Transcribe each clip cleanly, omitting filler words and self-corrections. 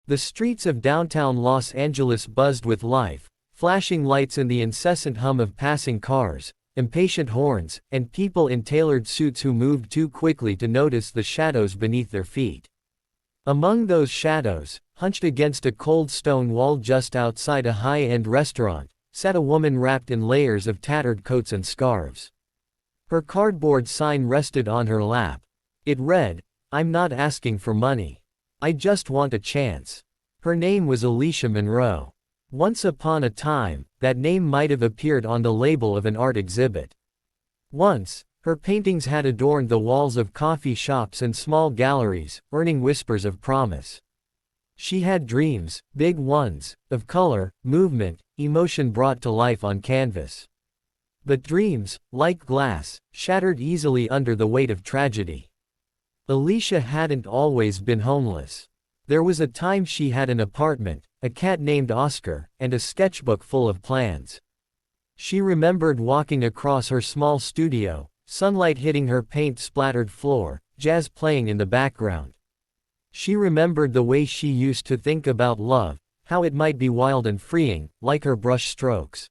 The streets of downtown Los Angeles buzzed with life, flashing lights and the incessant hum of passing cars, impatient horns, and people in tailored suits who moved too quickly to notice the shadows beneath their feet. Among those shadows, hunched against a cold stone wall just outside a high-end restaurant, sat a woman wrapped in layers of tattered coats and scarves. Her cardboard sign rested on her lap. It read, "I'm not asking for money. I just want a chance." Her name was Alicia Monroe. Once upon a time, that name might have appeared on the label of an art exhibit. Once, her paintings had adorned the walls of coffee shops and small galleries, earning whispers of promise. She had dreams, big ones, of color, movement, emotion brought to life on canvas. But dreams, like glass, shattered easily under the weight of tragedy. Alicia hadn't always been homeless. There was a time she had an apartment, a cat named Oscar, and a sketchbook full of plans. She remembered walking across her small studio, sunlight hitting her paint-splattered floor, jazz playing in the background. She remembered the way she used to think about love, how it might be wild and freeing, like her brush strokes.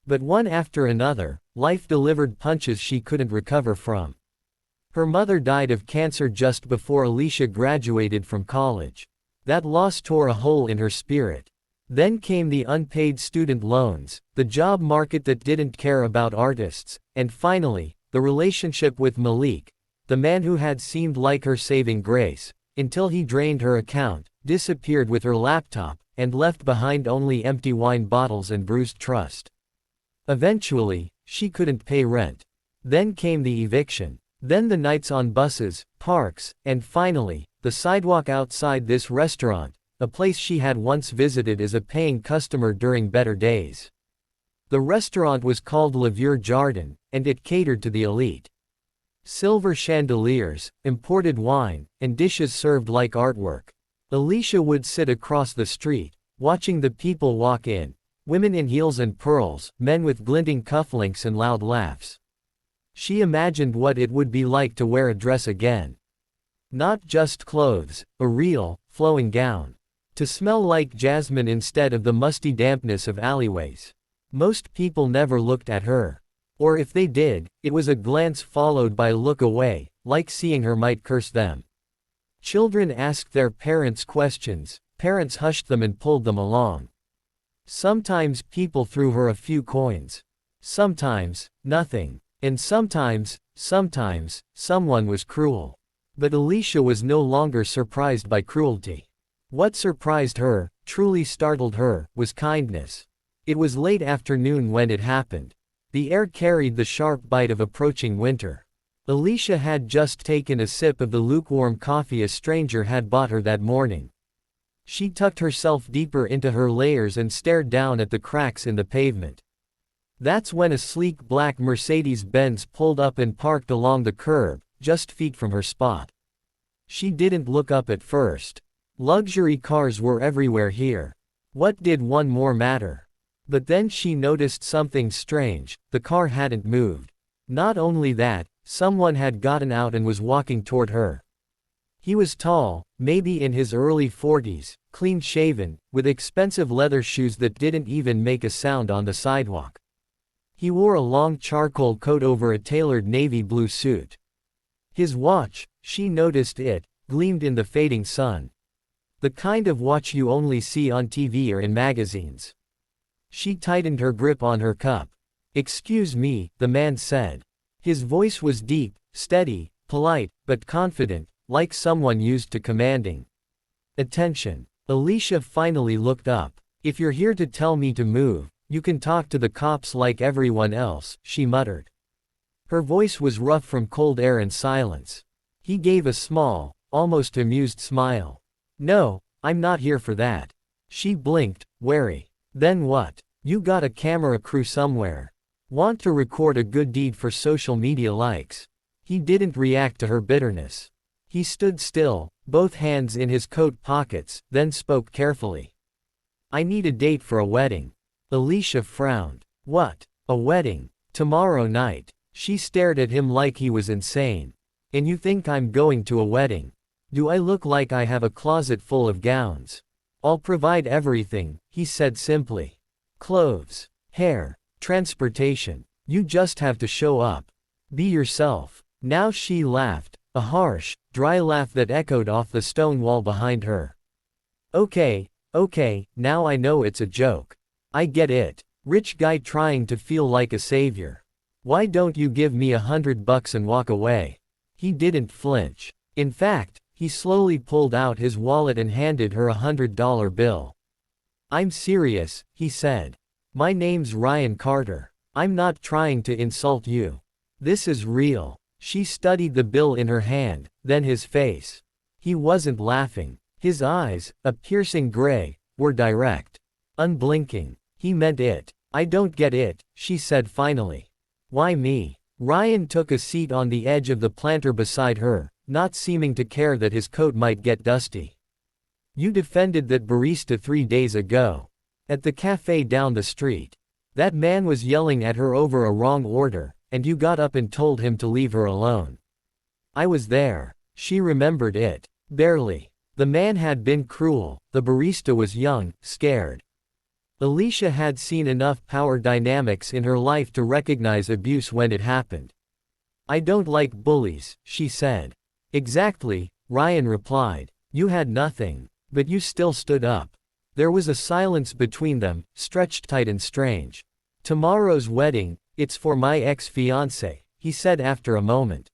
But one after another, life delivered punches she couldn't recover from. Her mother died of cancer just before Alicia graduated from college. That loss tore a hole in her spirit. Then came the unpaid student loans, the job market that didn't care about artists, and finally, the relationship with Malik, the man who had seemed like her saving grace, until he drained her account, disappeared with her laptop, and left behind only empty wine bottles and bruised trust. Eventually, she couldn't pay rent. Then came the eviction. Then the nights on buses, parks, and finally, the sidewalk outside this restaurant, a place she had once visited as a paying customer during better days. The restaurant was called Le Vieux Jardin, and it catered to the elite. Silver chandeliers, imported wine, and dishes served like artwork. Alicia would sit across the street, watching the people walk in, women in heels and pearls, men with glinting cufflinks and loud laughs. She imagined what it would be like to wear a dress again. Not just clothes, a real, flowing gown. To smell like jasmine instead of the musty dampness of alleyways. Most people never looked at her. Or if they did, it was a glance followed by a look away, like seeing her might curse them. Children asked their parents questions, parents hushed them and pulled them along. Sometimes people threw her a few coins. Sometimes, nothing. And sometimes, someone was cruel. But Alicia was no longer surprised by cruelty. What surprised her, truly startled her, was kindness. It was late afternoon when it happened. The air carried the sharp bite of approaching winter. Alicia had just taken a sip of the lukewarm coffee a stranger had bought her that morning. She tucked herself deeper into her layers and stared down at the cracks in the pavement. That's when a sleek black Mercedes-Benz pulled up and parked along the curb, just feet from her spot. She didn't look up at first. Luxury cars were everywhere here. What did one more matter? But then she noticed something strange, the car hadn't moved. Not only that, someone had gotten out and was walking toward her. He was tall, maybe in his early 40s, clean-shaven, with expensive leather shoes that didn't even make a sound on the sidewalk. He wore a long charcoal coat over a tailored navy blue suit. His watch, she noticed it, gleamed in the fading sun. The kind of watch you only see on TV or in magazines. She tightened her grip on her cup. "Excuse me," the man said. His voice was deep, steady, polite, but confident, like someone used to commanding attention. Alicia finally looked up. "If you're here to tell me to move, you can talk to the cops like everyone else," she muttered. Her voice was rough from cold air and silence. He gave a small, almost amused smile. "No, I'm not here for that." She blinked, wary. "Then what? You got a camera crew somewhere. Want to record a good deed for social media likes." He didn't react to her bitterness. He stood still, both hands in his coat pockets, then spoke carefully. "I need a date for a wedding." Alicia frowned. "What? A wedding? Tomorrow night?" She stared at him like he was insane. "And you think I'm going to a wedding? Do I look like I have a closet full of gowns?" I'll provide everything, he said simply. Clothes, hair, transportation. You just have to show up. Be yourself. Now she laughed, a harsh, dry laugh that echoed off the stone wall behind her. Okay, now I know it's a joke. I get it. Rich guy trying to feel like a savior. Why don't you give me $100 and walk away? He didn't flinch. In fact, he slowly pulled out his wallet and handed her $100 bill. I'm serious, he said. My name's Ryan Carter. I'm not trying to insult you. This is real. She studied the bill in her hand, then his face. He wasn't laughing. His eyes, a piercing gray, were direct. Unblinking. He meant it. I don't get it, she said finally. Why me? Ryan took a seat on the edge of the planter beside her, not seeming to care that his coat might get dusty. You defended that barista 3 days ago. At the cafe down the street. That man was yelling at her over a wrong order, and you got up and told him to leave her alone. I was there. She remembered it. Barely. The man had been cruel, the barista was young, scared. Alicia had seen enough power dynamics in her life to recognize abuse when it happened. I don't like bullies, she said. Exactly, Ryan replied. You had nothing. But you still stood up. There was a silence between them, stretched tight and strange. Tomorrow's wedding, it's for my ex-fiancée, he said after a moment.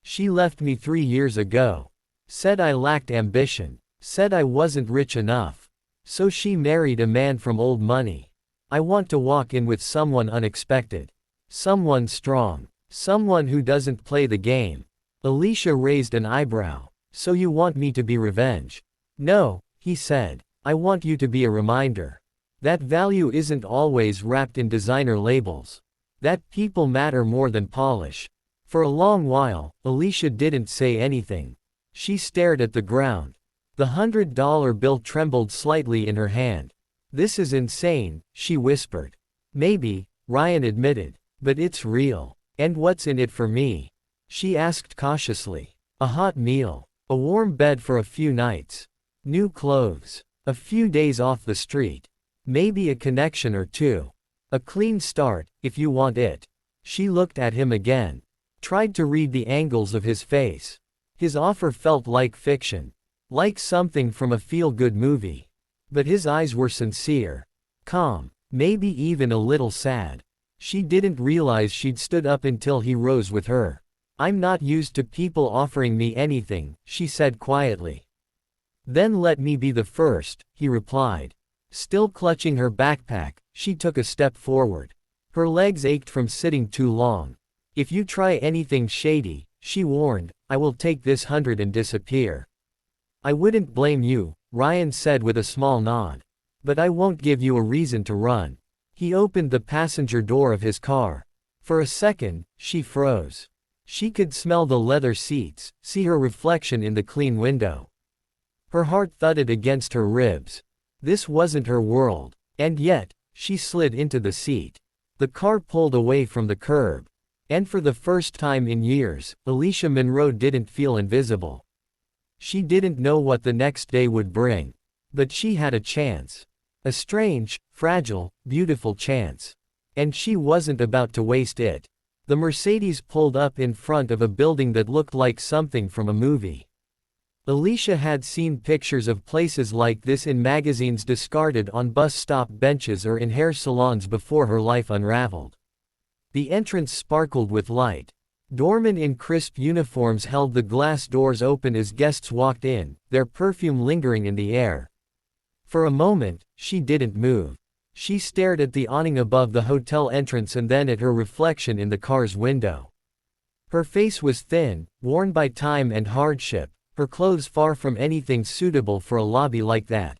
She left me 3 years ago. Said I lacked ambition. Said I wasn't rich enough. So she married a man from old money. I want to walk in with someone unexpected. Someone strong. Someone who doesn't play the game. Alicia raised an eyebrow. So you want me to be revenge? No, he said. I want you to be a reminder. That value isn't always wrapped in designer labels. That people matter more than polish. For a long while, Alicia didn't say anything. She stared at the ground. The $100 bill trembled slightly in her hand. This is insane, she whispered. Maybe, Ryan admitted. But it's real. And what's in it for me? She asked cautiously. A hot meal. A warm bed for a few nights. New clothes. A few days off the street. Maybe a connection or two. A clean start, if you want it. She looked at him again. Tried to read the angles of his face. His offer felt like fiction. Like something from a feel-good movie. But his eyes were sincere. Calm. Maybe even a little sad. She didn't realize she'd stood up until he rose with her. I'm not used to people offering me anything, she said quietly. Then let me be the first, he replied. Still clutching her backpack, she took a step forward. Her legs ached from sitting too long. If you try anything shady, she warned, I will take this 100 and disappear. I wouldn't blame you, Ryan said with a small nod. But I won't give you a reason to run. He opened the passenger door of his car. For a second, she froze. She could smell the leather seats, see her reflection in the clean window. Her heart thudded against her ribs. This wasn't her world. And yet, she slid into the seat. The car pulled away from the curb. And for the first time in years, Alicia Monroe didn't feel invisible. She didn't know what the next day would bring. But she had a chance. A strange, fragile, beautiful chance. And she wasn't about to waste it. The Mercedes pulled up in front of a building that looked like something from a movie. Alicia had seen pictures of places like this in magazines discarded on bus stop benches or in hair salons before her life unraveled. The entrance sparkled with light. Doormen in crisp uniforms held the glass doors open as guests walked in, their perfume lingering in the air. For a moment, she didn't move. She stared at the awning above the hotel entrance and then at her reflection in the car's window. Her face was thin, worn by time and hardship, her clothes far from anything suitable for a lobby like that.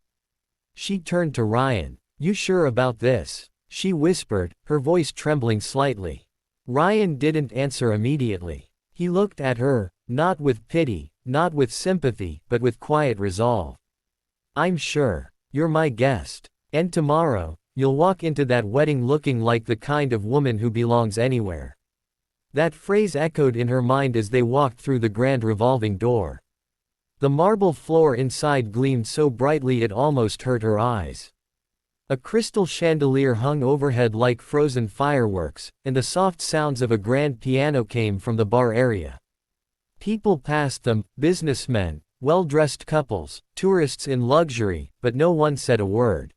She turned to Ryan. You sure about this? She whispered, her voice trembling slightly. Ryan didn't answer immediately. He looked at her, not with pity, not with sympathy, but with quiet resolve. I'm sure. You're my guest. And tomorrow, you'll walk into that wedding looking like the kind of woman who belongs anywhere. That phrase echoed in her mind as they walked through the grand revolving door. The marble floor inside gleamed so brightly it almost hurt her eyes. A crystal chandelier hung overhead like frozen fireworks, and the soft sounds of a grand piano came from the bar area. People passed them, businessmen, well-dressed couples, tourists in luxury, but no one said a word.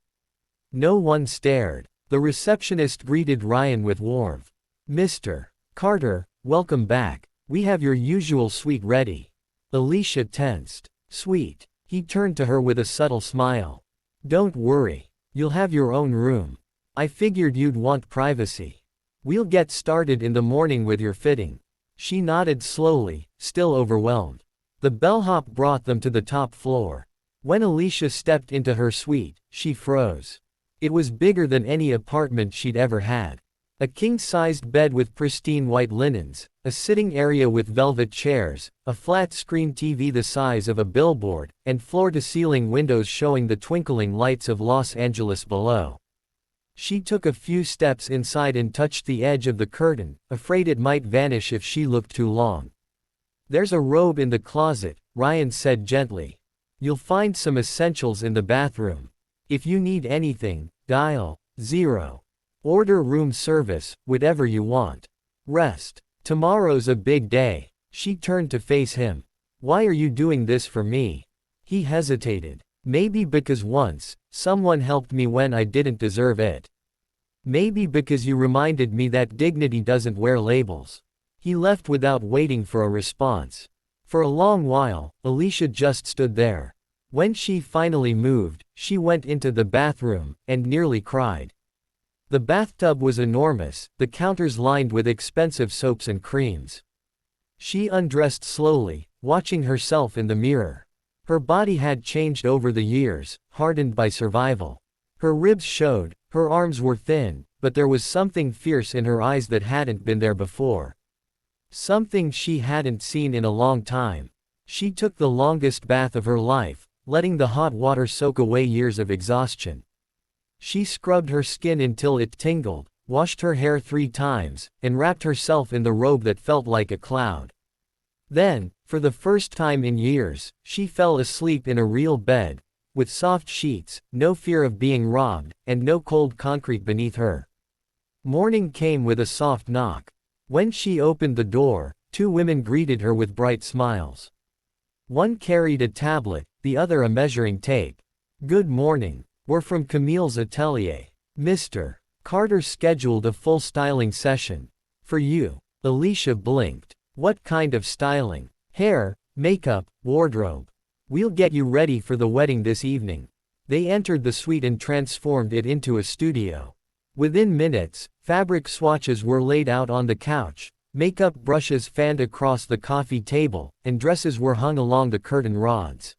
No one stared. The receptionist greeted Ryan with warmth. "Mr. Carter, welcome back. We have your usual suite ready." Alicia tensed. "Sweet." He turned to her with a subtle smile. "Don't worry. You'll have your own room. I figured you'd want privacy. We'll get started in the morning with your fitting." She nodded slowly, still overwhelmed. The bellhop brought them to the top floor. When Alicia stepped into her suite, she froze. It was bigger than any apartment she'd ever had. A king-sized bed with pristine white linens, a sitting area with velvet chairs, a flat-screen TV the size of a billboard, and floor-to-ceiling windows showing the twinkling lights of Los Angeles below. She took a few steps inside and touched the edge of the curtain, afraid it might vanish if she looked too long. "There's a robe in the closet," Ryan said gently. "You'll find some essentials in the bathroom. If you need anything, dial 0. Order room service, whatever you want. Rest. Tomorrow's a big day." She turned to face him. "Why are you doing this for me?" He hesitated. "Maybe because once, someone helped me when I didn't deserve it. Maybe because you reminded me that dignity doesn't wear labels." He left without waiting for a response. For a long while, Alicia just stood there. When she finally moved, she went into the bathroom, and nearly cried. The bathtub was enormous, the counters lined with expensive soaps and creams. She undressed slowly, watching herself in the mirror. Her body had changed over the years, hardened by survival. Her ribs showed, her arms were thin, but there was something fierce in her eyes that hadn't been there before. Something she hadn't seen in a long time. She took the longest bath of her life, letting the hot water soak away years of exhaustion. She scrubbed her skin until it tingled, washed her hair 3 times, and wrapped herself in the robe that felt like a cloud. Then, for the first time in years, she fell asleep in a real bed, with soft sheets, no fear of being robbed, and no cold concrete beneath her. Morning came with a soft knock. When she opened the door, 2 women greeted her with bright smiles. One carried a tablet, the other a measuring tape. "Good morning. We're from Camille's atelier. Mr. Carter scheduled a full styling session. For you." Alicia blinked. "What kind of styling?" "Hair, makeup, wardrobe. We'll get you ready for the wedding this evening." They entered the suite and transformed it into a studio. Within minutes, fabric swatches were laid out on the couch, makeup brushes fanned across the coffee table, and dresses were hung along the curtain rods.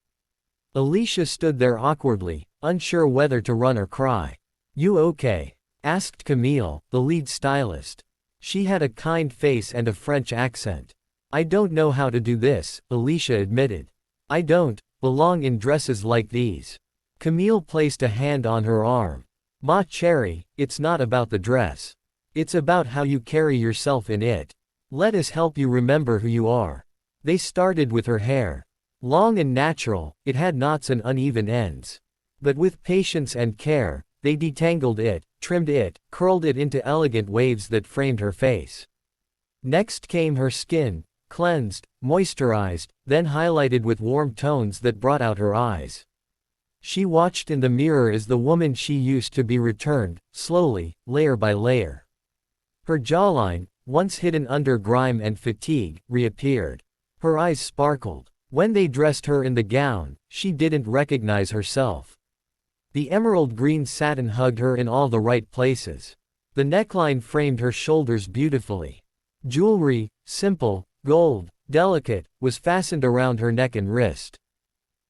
Alicia stood there awkwardly, unsure whether to run or cry. "You okay?" asked Camille, the lead stylist. She had a kind face and a French accent. "I don't know how to do this," Alicia admitted. "I don't belong in dresses like these." Camille placed a hand on her arm. "Ma chérie, it's not about the dress. It's about how you carry yourself in it. Let us help you remember who you are." They started with her hair. Long and natural, it had knots and uneven ends. But with patience and care, they detangled it, trimmed it, curled it into elegant waves that framed her face. Next came her skin, cleansed, moisturized, then highlighted with warm tones that brought out her eyes. She watched in the mirror as the woman she used to be returned, slowly, layer by layer. Her jawline, once hidden under grime and fatigue, reappeared. Her eyes sparkled. When they dressed her in the gown, she didn't recognize herself. The emerald green satin hugged her in all the right places. The neckline framed her shoulders beautifully. Jewelry, simple, gold, delicate, was fastened around her neck and wrist.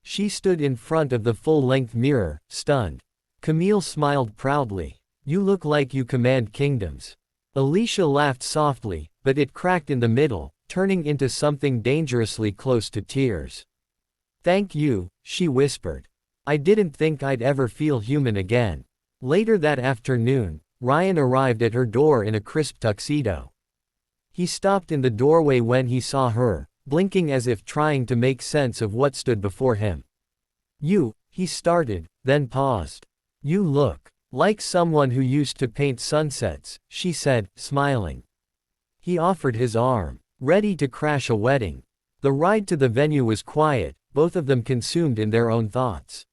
She stood in front of the full-length mirror, stunned. Camille smiled proudly. "You look like you command kingdoms." Alicia laughed softly, but it cracked in the middle, turning into something dangerously close to tears. "Thank you," she whispered. "I didn't think I'd ever feel human again." Later that afternoon, Ryan arrived at her door in a crisp tuxedo. He stopped in the doorway when he saw her, blinking as if trying to make sense of what stood before him. He started, then paused. You look like someone who used to paint sunsets, she said, smiling. He offered his arm, ready to crash a wedding. The ride to the venue was quiet, both of them consumed in their own thoughts.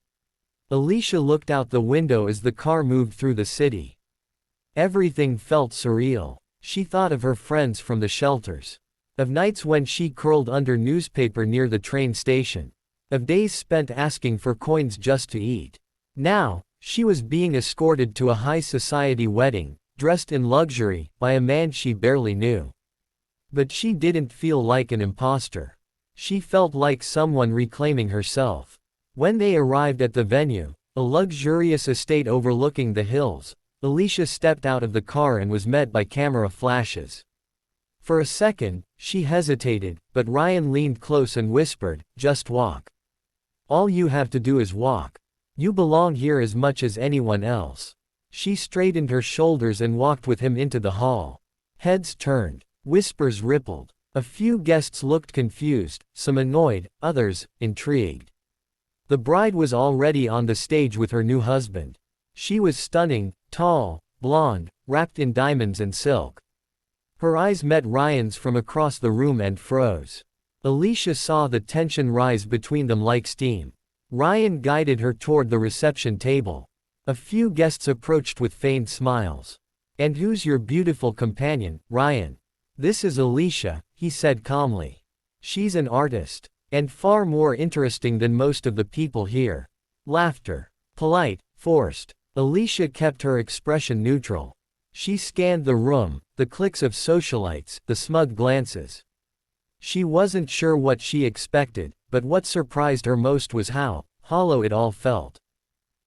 Alicia looked out the window as the car moved through the city. Everything felt surreal. She thought of her friends from the shelters. Of nights when she curled under newspaper near the train station. Of days spent asking for coins just to eat. Now, she was being escorted to a high society wedding, dressed in luxury, by a man she barely knew. But she didn't feel like an imposter. She felt like someone reclaiming herself. When they arrived at the venue, a luxurious estate overlooking the hills, Alicia stepped out of the car and was met by camera flashes. For a second, she hesitated, but Ryan leaned close and whispered, "Just walk. All you have to do is walk. You belong here as much as anyone else." She straightened her shoulders and walked with him into the hall. Heads turned. Whispers rippled. A few guests looked confused, some annoyed, others intrigued. The bride was already on the stage with her new husband. She was stunning, tall, blonde, wrapped in diamonds and silk. Her eyes met Ryan's from across the room and froze. Alicia saw the tension rise between them like steam. Ryan guided her toward the reception table. A few guests approached with feigned smiles. "And who's your beautiful companion, Ryan?" "This is Alicia," he said calmly. "She's an artist. And far more interesting than most of the people here." Laughter. Polite, forced. Alicia kept her expression neutral. She scanned the room, the cliques of socialites, the smug glances. She wasn't sure what she expected, but what surprised her most was how hollow it all felt.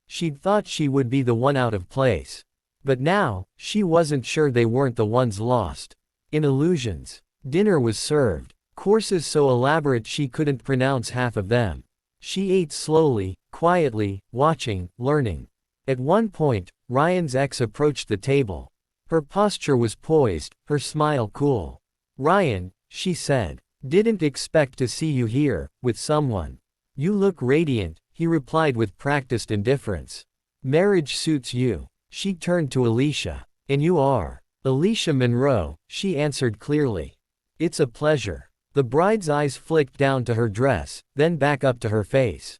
She'd thought she would be the one out of place. But now, she wasn't sure they weren't the ones lost in illusions. Dinner was served. Courses so elaborate she couldn't pronounce half of them. She ate slowly, quietly, watching, learning. At one point, Ryan's ex approached the table. Her posture was poised, her smile cool. "Ryan," she said, "didn't expect to see you here, with someone." "You look radiant," he replied with practiced indifference. "Marriage suits you." She turned to Alicia. "And you are Alicia Monroe," she answered clearly. "It's a pleasure." The bride's eyes flicked down to her dress, then back up to her face.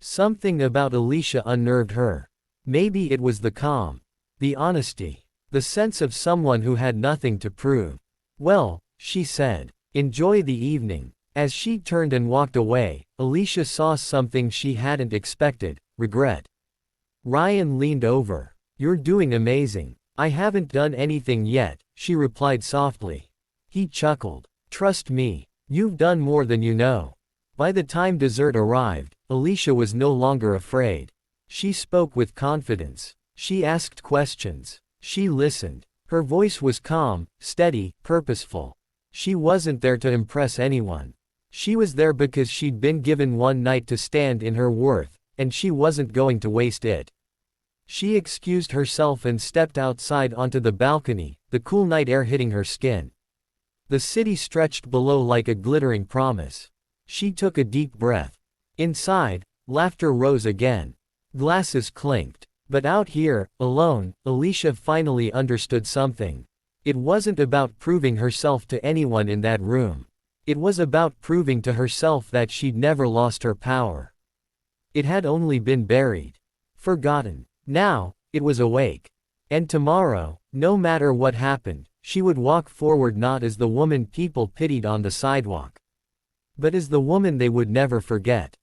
Something about Alicia unnerved her. Maybe it was the calm, the honesty, the sense of someone who had nothing to prove. "Well," she said, "enjoy the evening." As she turned and walked away, Alicia saw something she hadn't expected: regret. Ryan leaned over. "You're doing amazing." "I haven't done anything yet," she replied softly. He chuckled. "Trust me, you've done more than you know." By the time dessert arrived, Alicia was no longer afraid. She spoke with confidence. She asked questions. She listened. Her voice was calm, steady, purposeful. She wasn't there to impress anyone. She was there because she'd been given one night to stand in her worth, and she wasn't going to waste it. She excused herself and stepped outside onto the balcony, the cool night air hitting her skin. The city stretched below like a glittering promise. She took a deep breath. Inside, laughter rose again. Glasses clinked. But out here, alone, Alicia finally understood something. It wasn't about proving herself to anyone in that room. It was about proving to herself that she'd never lost her power. It had only been buried. Forgotten. Now, it was awake. And tomorrow, no matter what happened, she would walk forward not as the woman people pitied on the sidewalk, but as the woman they would never forget.